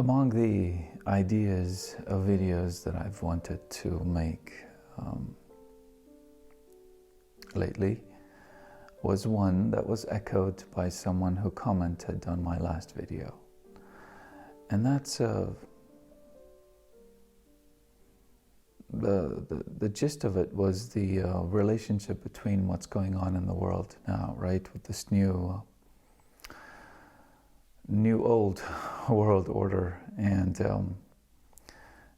Among the ideas of videos that I've wanted to make lately was one that was echoed by someone who commented on my last video. And that's the gist of it was the relationship between what's going on in the world now, right, with this new old world order and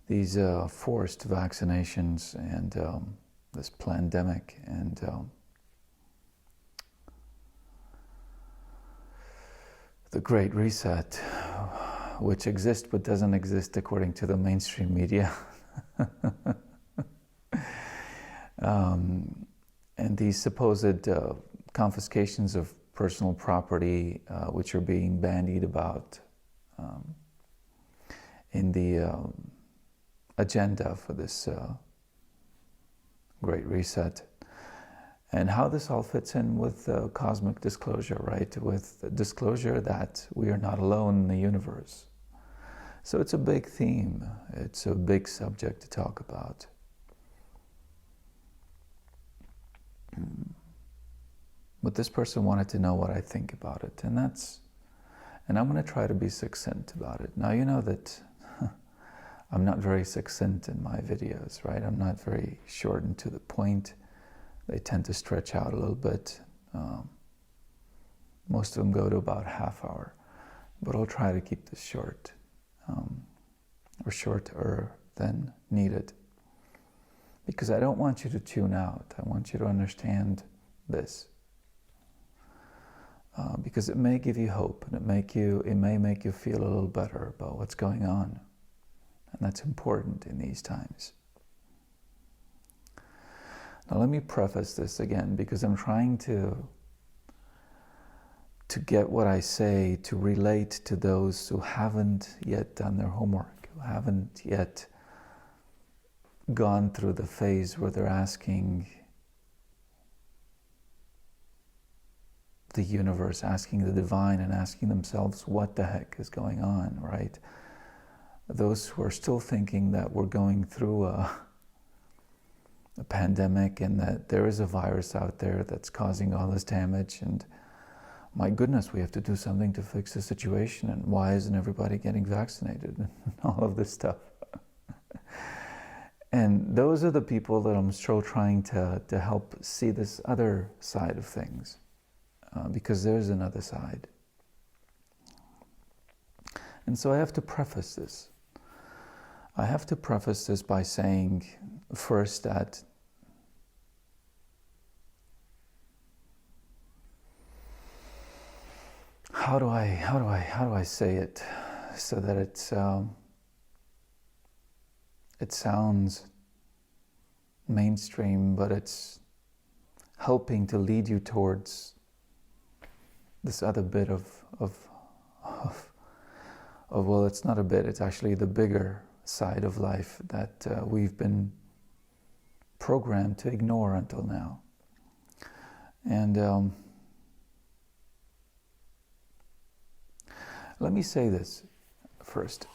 these forced vaccinations and this pandemic and the Great Reset, which exists but doesn't exist according to the mainstream media. And these supposed confiscations of personal property, which are being bandied about in the agenda for this Great Reset. And how this all fits in with cosmic disclosure, right? With the disclosure that we are not alone in the universe. So it's a big theme. It's a big subject to talk about. But this person wanted to know what I think about it, and I'm going to try to be succinct about it. Now, you know that I'm not very succinct in my videos, right? I'm not very short and to the point. They tend to stretch out a little bit. Most of them go to about half hour, but I'll try to keep this short, or shorter than needed, because I don't want you to tune out. I want you to understand this, because it may give you hope, and it may make you feel a little better about what's going on, and that's important in these times. Now let me preface this again, because I'm trying to get what I say to relate to those who haven't yet done their homework, who haven't yet gone through the phase where they're asking the universe, asking the divine, and asking themselves what the heck is going on, right? Those who are still thinking that we're going through a pandemic and that there is a virus out there that's causing all this damage, and my goodness, we have to do something to fix the situation, and why isn't everybody getting vaccinated, and all of this stuff. And those are the people that I'm still trying to help see this other side of things, because there's another side. And so I have to preface this. I have to preface this by saying first that how do I say it so that it sounds mainstream, but it's helping to lead you towards this other bit of well, it's not a bit, it's actually the bigger side of life that we've been programmed to ignore until now. And let me say this first.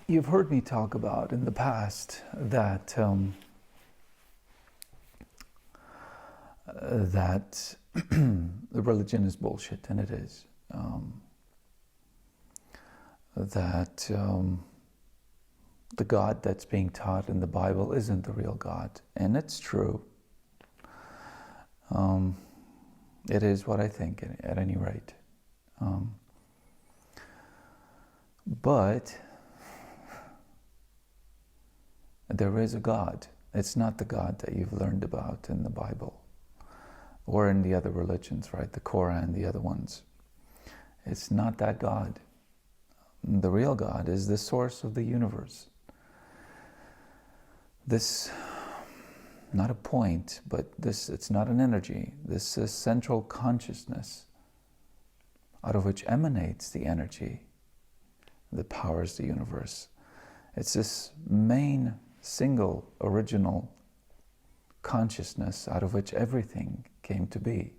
You've heard me talk about in the past that that the religion is bullshit, and it is. That the God that's being taught in the Bible isn't the real God, and it's true. It is what I think, at any rate. But there is a God. It's not the God that you've learned about in the Bible or in the other religions, right? The Quran, the other ones. It's not that God. The real God is the source of the universe. This, not a point, but this, it's not an energy. This is central consciousness out of which emanates the energy that powers the universe. It's this main, single, original consciousness out of which everything came to be.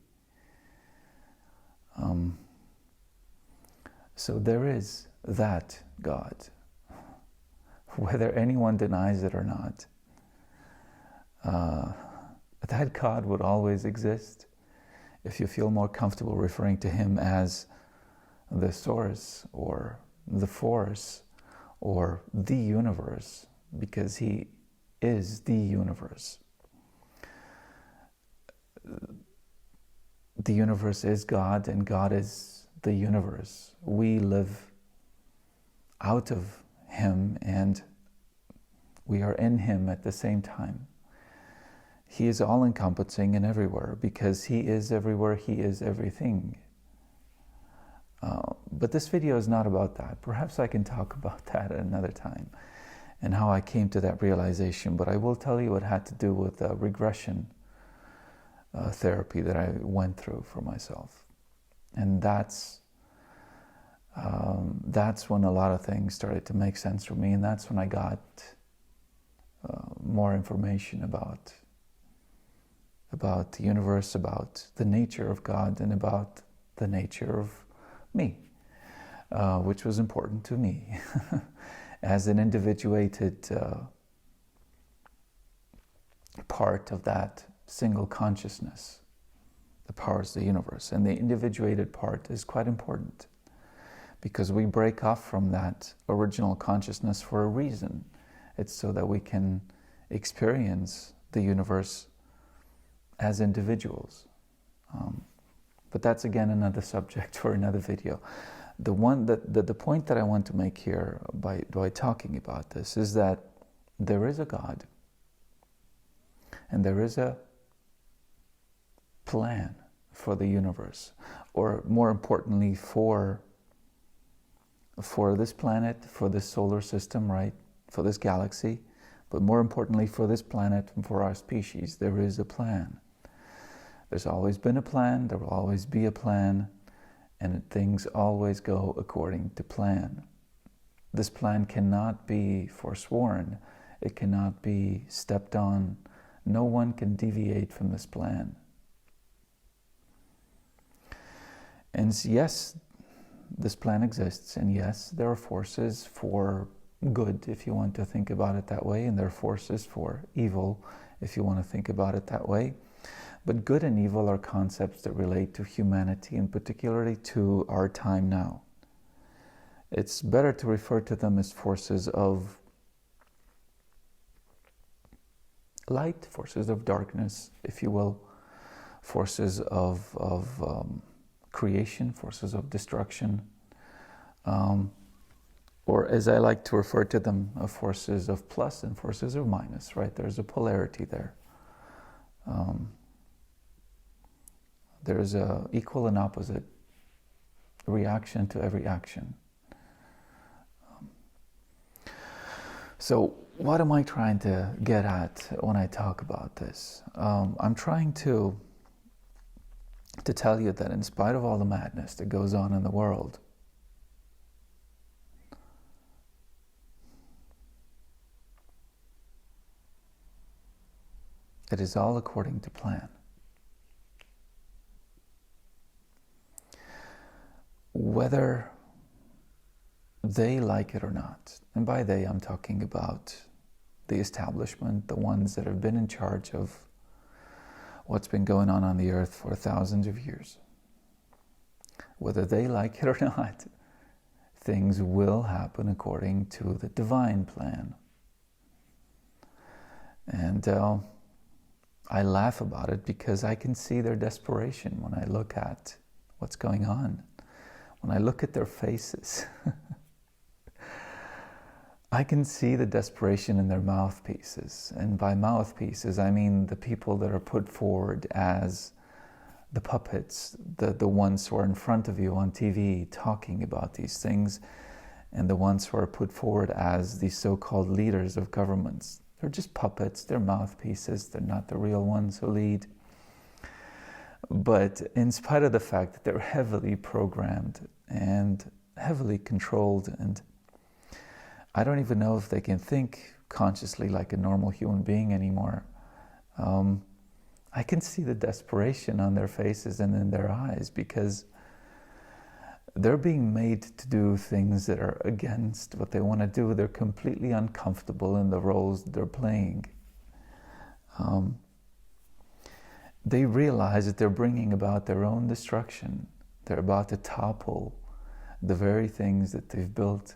So there is that God, whether anyone denies it or not. That God would always exist. If you feel more comfortable referring to him as the source or the force or the universe, because he is the universe. The universe is God and God is the universe. We live out of him and we are in him at the same time. He is all-encompassing and everywhere because he is everywhere, he is everything. But this video is not about that. Perhaps I can talk about that at another time and how I came to that realization. But I will tell you it had to do with regression therapy that I went through for myself. And that's when a lot of things started to make sense for me. And that's when I got more information about the universe, about the nature of God, and about the nature of me, which was important to me as an individuated part of that single consciousness that powers the universe. And the individuated part is quite important because we break off from that original consciousness for a reason. It's so that we can experience the universe as individuals. But that's again another subject for another video. The point that I want to make here by talking about this is that there is a God and there is a plan for the universe, or more importantly for this planet, for this solar system, right? For this galaxy, but more importantly for this planet and for our species, there is a plan. There's always been a plan, there will always be a plan, and things always go according to plan. This plan cannot be forsworn, it cannot be stepped on. No one can deviate from this plan. And yes, this plan exists, and yes, there are forces for good, if you want to think about it that way, and there are forces for evil, if you want to think about it that way. But good and evil are concepts that relate to humanity, and particularly to our time now. It's better to refer to them as forces of light, forces of darkness, if you will, forces of creation, forces of destruction, or as I like to refer to them, forces of plus and forces of minus, right? There's a polarity there. There's an equal and opposite reaction to every action. So what am I trying to get at when I talk about this? I'm trying to tell you that in spite of all the madness that goes on in the world, it is all according to plan. Whether they like it or not, and by they I'm talking about the establishment, the ones that have been in charge of what's been going on the earth for thousands of years. Whether they like it or not, things will happen according to the divine plan. And I laugh about it because I can see their desperation when I look at what's going on. When I look at their faces, I can see the desperation in their mouthpieces. And by mouthpieces, I mean the people that are put forward as the puppets, the ones who are in front of you on TV talking about these things, and the ones who are put forward as the so-called leaders of governments. They're just puppets, they're mouthpieces, they're not the real ones who lead. But in spite of the fact that they're heavily programmed and heavily controlled, and I don't even know if they can think consciously like a normal human being anymore, I can see the desperation on their faces and in their eyes, because they're being made to do things that are against what they want to do. They're completely uncomfortable in the roles they're playing. They realize that they're bringing about their own destruction. They're about to topple the very things that they've built,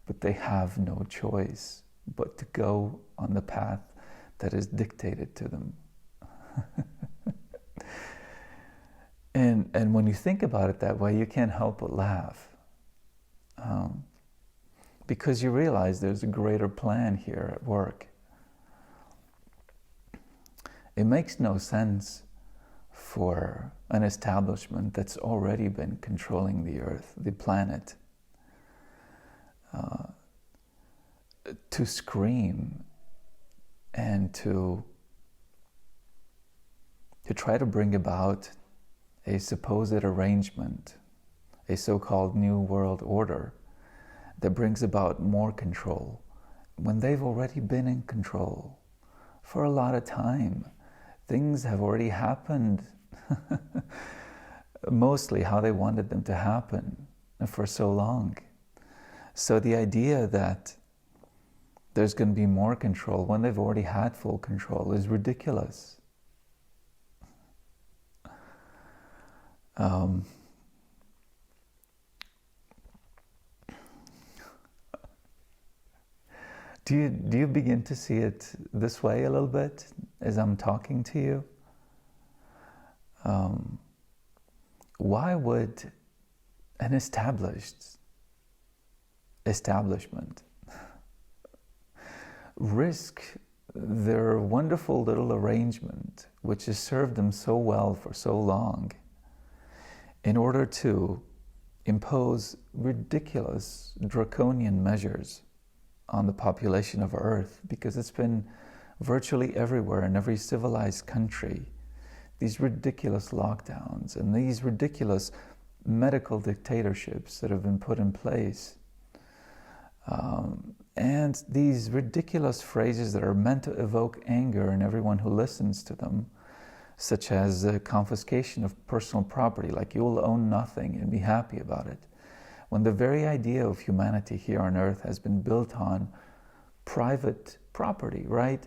but they have no choice but to go on the path that is dictated to them. And when you think about it that way, you can't help but laugh. Because you realize there's a greater plan here at work. It makes no sense for an establishment that's already been controlling the earth, the planet, to scream and to try to bring about a supposed arrangement, a so-called new world order that brings about more control when they've already been in control for a lot of time. Things have already happened mostly how they wanted them to happen for so long. So the idea that there's going to be more control when they've already had full control is ridiculous. Do you begin to see it this way a little bit as I'm talking to you? Why would an establishment risk their wonderful little arrangement, which has served them so well for so long, in order to impose ridiculous draconian measures on the population of Earth? Because it's been virtually everywhere in every civilized country, these ridiculous lockdowns and these ridiculous medical dictatorships that have been put in place, and these ridiculous phrases that are meant to evoke anger in everyone who listens to them, such as the confiscation of personal property, like you'll own nothing and be happy about it, when the very idea of humanity here on Earth has been built on private property, right?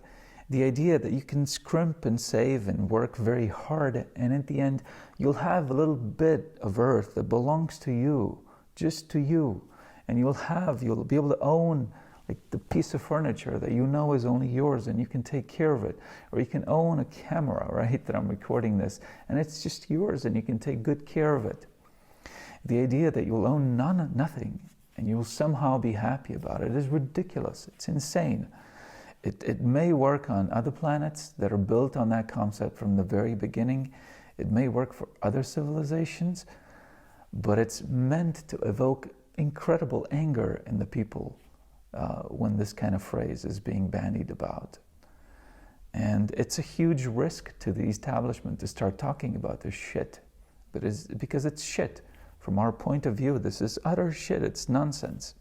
The idea that you can scrimp and save and work very hard, and at the end you'll have a little bit of Earth that belongs to you, just to you, and you'll be able to own like the piece of furniture that you know is only yours and you can take care of it. Or you can own a camera, right, that I'm recording this, and it's just yours and you can take good care of it. The idea that you'll own nothing and you'll somehow be happy about it is ridiculous. It's insane. It may work on other planets that are built on that concept from the very beginning. It may work for other civilizations, but it's meant to evoke incredible anger in the people when this kind of phrase is being bandied about. And it's a huge risk to the establishment to start talking about this shit, because it's shit. From our point of view, this is utter shit. It's nonsense.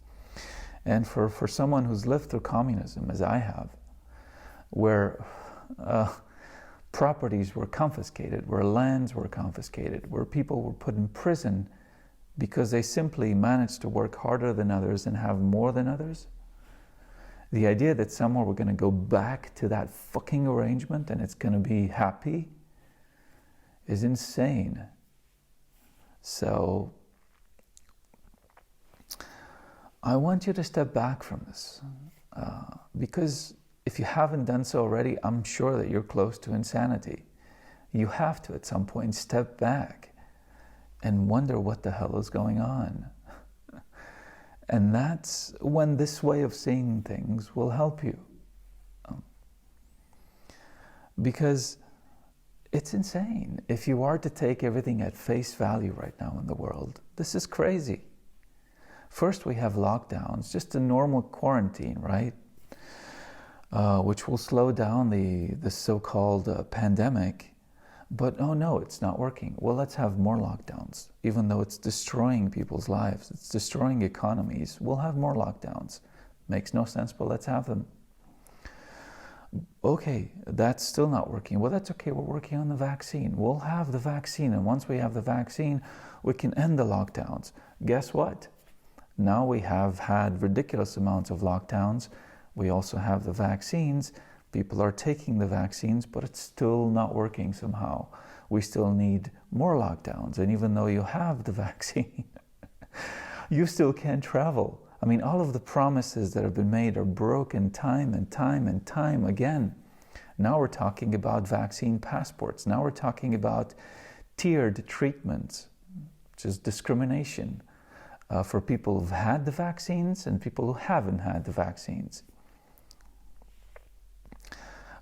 And for someone who's lived through communism, as I have, where properties were confiscated, where lands were confiscated, where people were put in prison because they simply managed to work harder than others and have more than others, the idea that somehow we're going to go back to that fucking arrangement and it's going to be happy is insane. So I want you to step back from this, because if you haven't done so already, I'm sure that you're close to insanity. You have to at some point step back and wonder what the hell is going on. And that's when this way of seeing things will help you. Because it's insane. If you are to take everything at face value right now in the world, this is crazy. First we have lockdowns, just a normal quarantine, right? Which will slow down the so-called pandemic. But oh no, it's not working. Well, let's have more lockdowns. Even though it's destroying people's lives, it's destroying economies, we'll have more lockdowns. Makes no sense, but let's have them. Okay, that's still not working. Well, that's okay, we're working on the vaccine. We'll have the vaccine, and once we have the vaccine, we can end the lockdowns. Guess what? Now we have had ridiculous amounts of lockdowns. We also have the vaccines. People are taking the vaccines, but it's still not working somehow. We still need more lockdowns. And even though you have the vaccine, you still can't travel. I mean, all of the promises that have been made are broken time and time and time again. Now we're talking about vaccine passports. Now we're talking about tiered treatments, which is discrimination for people who've had the vaccines and people who haven't had the vaccines.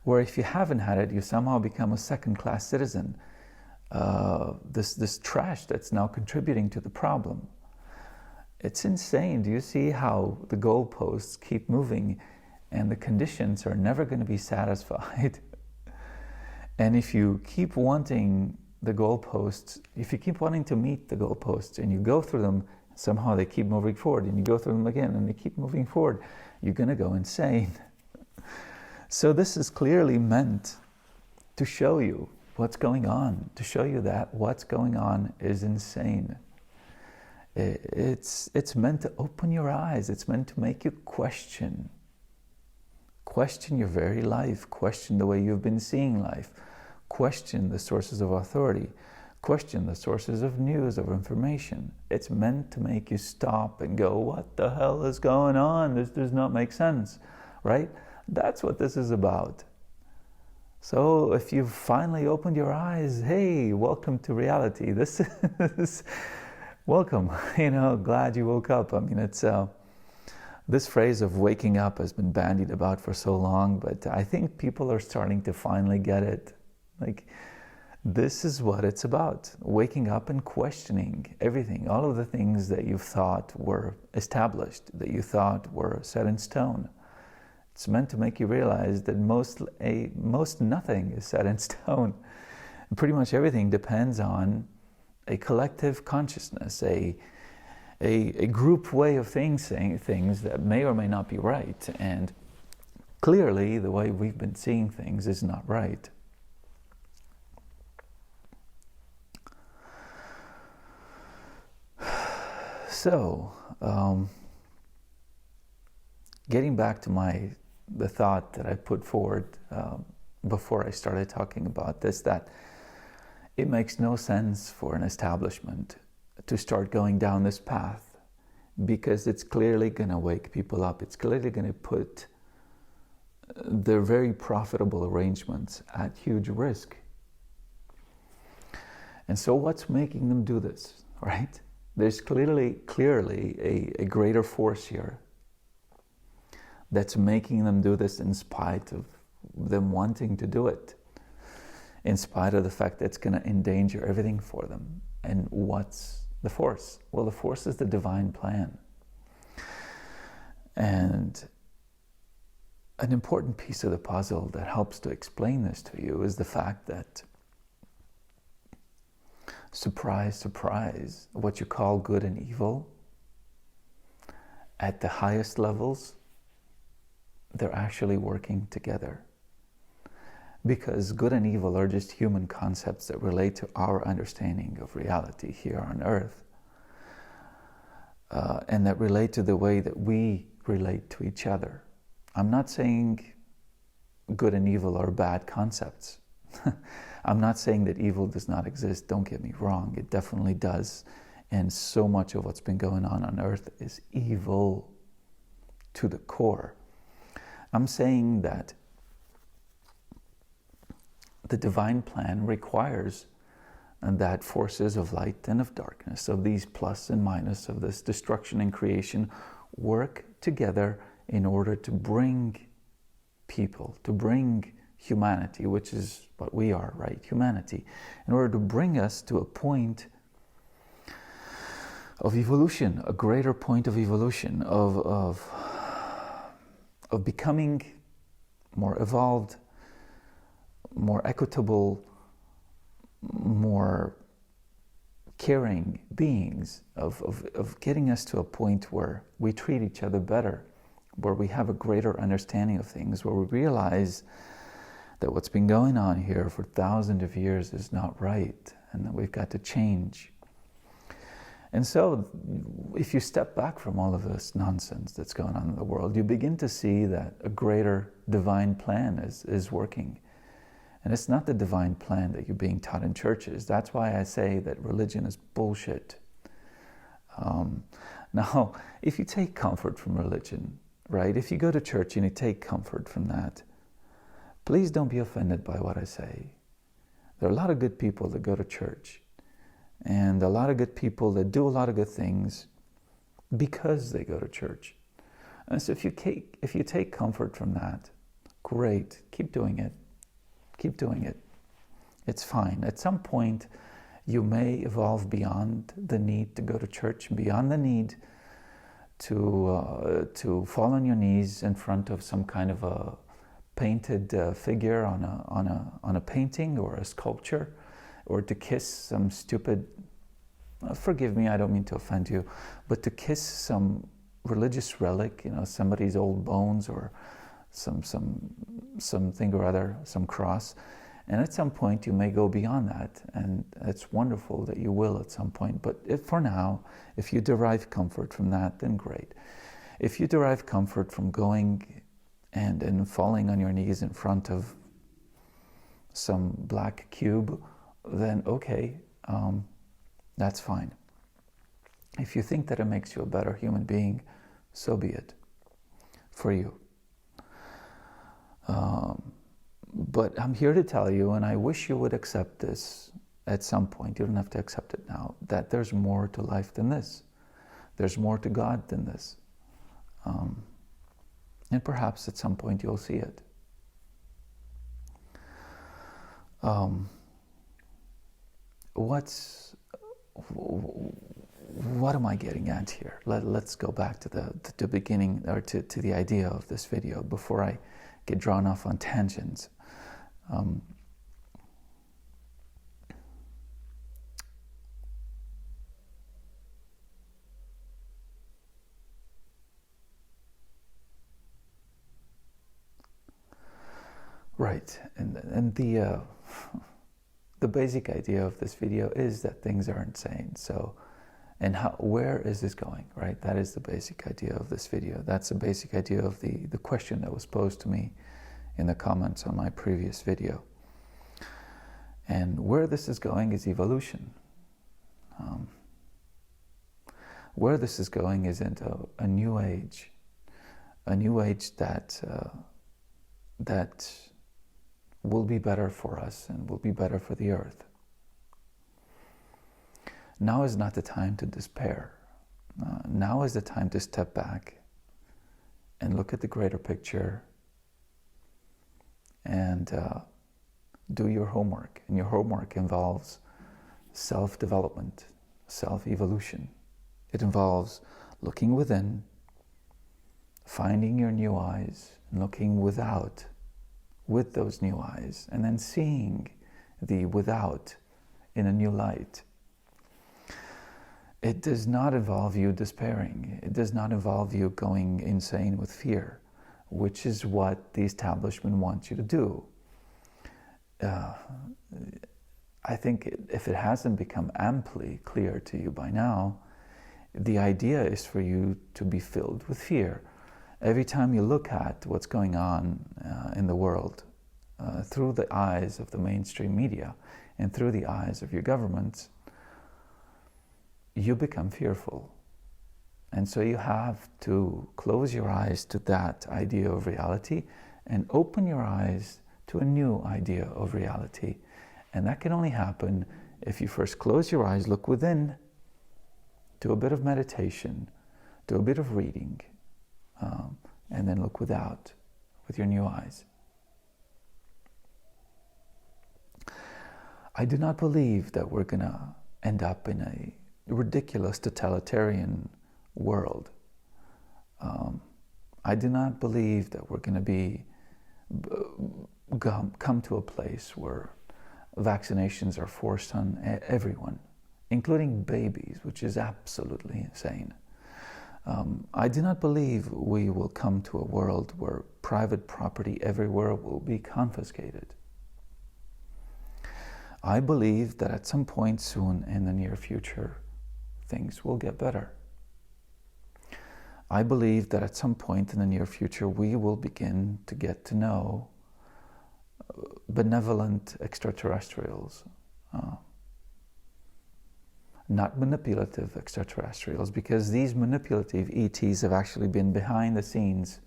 Where if you haven't had it, you somehow become a second-class citizen. This trash that's now contributing to the problem. It's insane. Do you see how the goalposts keep moving and the conditions are never going to be satisfied? And if you keep wanting the goalposts, if you keep wanting to meet the goalposts and you go through them, somehow they keep moving forward, and you go through them again and they keep moving forward, you're going to go insane. So this is clearly meant to show you what's going on, to show you that what's going on is insane. It's meant to open your eyes. It's meant to make you question your very life, question the way you've been seeing life, question the sources of authority, question the sources of news, of information. It's meant to make you stop and go, what the hell is going on? This does not make sense, right? That's what this is about. So if you've finally opened your eyes, hey, welcome to reality. This is welcome, glad you woke up. I mean, it's this phrase of waking up has been bandied about for so long, but I think people are starting to finally get it. Like, this is what it's about. Waking up and questioning everything, all of the things that you thought were established, that you thought were set in stone. It's meant to make you realize that most nothing is set in stone. Pretty much everything depends on a collective consciousness, a group way of saying things that may or may not be right. And clearly, the way we've been seeing things is not right. So, getting back to the thought that I put forward before I started talking about this, that it makes no sense for an establishment to start going down this path, because it's clearly going to wake people up. It's clearly going to put their very profitable arrangements at huge risk. And so what's making them do this, right? There's clearly a greater force here that's making them do this in spite of them wanting to do it, in spite of the fact that it's going to endanger everything for them. And what's the force? Well, the force is the divine plan. And an important piece of the puzzle that helps to explain this to you is the fact that, surprise, surprise, what you call good and evil, at the highest levels, they're actually working together. Because good and evil are just human concepts that relate to our understanding of reality here on earth, and that relate to the way that we relate to each other. I'm not saying good and evil are bad concepts. I'm not saying that evil does not exist. Don't get me wrong, it definitely does. And so much of what's been going on earth is evil to the core. I'm saying that the divine plan requires that forces of light and of darkness, of these plus and minus, of this destruction and creation, work together in order to bring people, to bring humanity, which is what we are, right? Humanity, in order to bring us to a point of evolution, a greater point of evolution, of becoming more evolved, more equitable, more caring beings, of getting us to a point where we treat each other better, where we have a greater understanding of things, where we realize that what's been going on here for thousands of years is not right, and that we've got to change. And so, if you step back from all of this nonsense that's going on in the world, you begin to see that a greater divine plan is working. And it's not the divine plan that you're being taught in churches. That's why I say that religion is bullshit. Now, if you take comfort from religion, right? If you go to church and you take comfort from that, please don't be offended by what I say. There are a lot of good people that go to church, and a lot of good people that do a lot of good things because they go to church. And so if you take comfort from that, great, keep doing it. Keep doing it. It's fine. At some point, you may evolve beyond the need to go to church, beyond the need to fall on your knees in front of some kind of a painted figure on a painting or a sculpture, or to kiss some stupid, forgive me, I don't mean to offend you, but to kiss some religious relic, somebody's old bones or something or other, some cross. And at some point you may go beyond that, and it's wonderful that you will at some point. But for now, if you derive comfort from that, then great. If you derive comfort from going and falling on your knees in front of some black cube, then okay, that's fine. If you think that it makes you a better human being, so be it, for you. But I'm here to tell you, and I wish you would accept this at some point, you don't have to accept it now, that there's more to life than this. There's more to God than this. And perhaps at some point you'll see it. What am I getting at here? Let's go back to the beginning, or to the idea of this video before I get drawn off on tangents. Right, and the basic idea of this video is that things are insane. So, and where is this going, right? That is the basic idea of this video. That's the basic idea of the question that was posed to me in the comments on my previous video. And where this is going is evolution. Where this is going is into a new age that will be better for us and will be better for the earth. Now is not the time to despair. Now is the time to step back and look at the greater picture and do your homework. And your homework involves self-development, self-evolution. It involves looking within, finding your new eyes, and looking without with those new eyes, and then seeing the without in a new light. It does not involve you despairing. It does not involve you going insane with fear, which is what the establishment wants you to do. I think if it hasn't become amply clear to you by now, the idea is for you to be filled with fear. Every time you look at what's going on in the world through the eyes of the mainstream media and through the eyes of your governments, you become fearful. And so you have to close your eyes to that idea of reality and open your eyes to a new idea of reality. And that can only happen if you first close your eyes, look within, do a bit of meditation, do a bit of reading, and then look without with your new eyes. I do not believe that we're going to end up in a ridiculous totalitarian world. I do not believe that we're going to come to a place where vaccinations are forced on everyone, including babies, which is absolutely insane. I do not believe we will come to a world where private property everywhere will be confiscated. I believe that at some point soon in the near future, things will get better. I believe that at some point in the near future, we will begin to get to know benevolent extraterrestrials, not manipulative extraterrestrials, because these manipulative ETs have actually been behind the scenes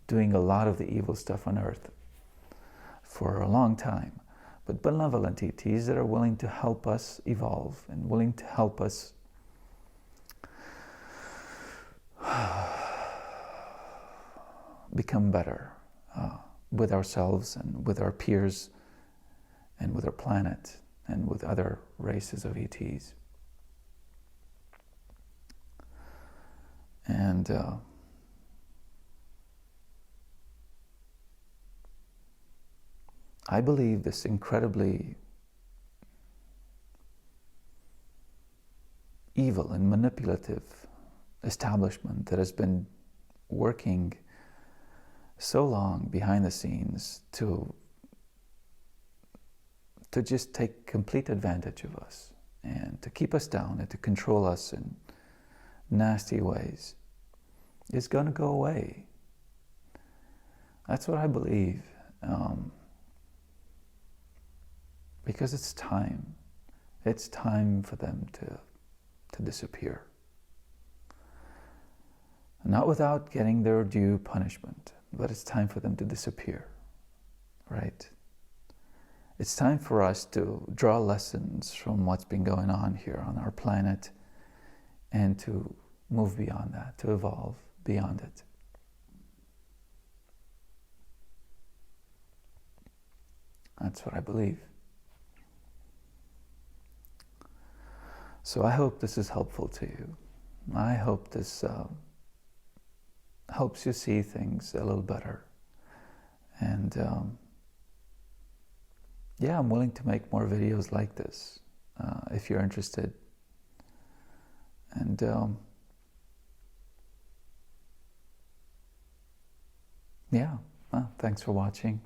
doing a lot of the evil stuff on Earth for a long time. But benevolent ETs that are willing to help us evolve and willing to help us become better with ourselves and with our peers and with our planet and with other races of ETs. And I believe this incredibly evil and manipulative establishment that has been working so long behind the scenes to just take complete advantage of us and to keep us down and to control us in nasty ways is going to go away. That's what I believe. Because it's time. It's time for them to disappear. Not without getting their due punishment, but it's time for them to disappear, right? It's time for us to draw lessons from what's been going on here on our planet and to move beyond that, to evolve beyond it. That's what I believe. So I hope this is helpful to you. I hope this helps you see things a little better. And yeah, I'm willing to make more videos like this if you're interested. And yeah, thanks for watching.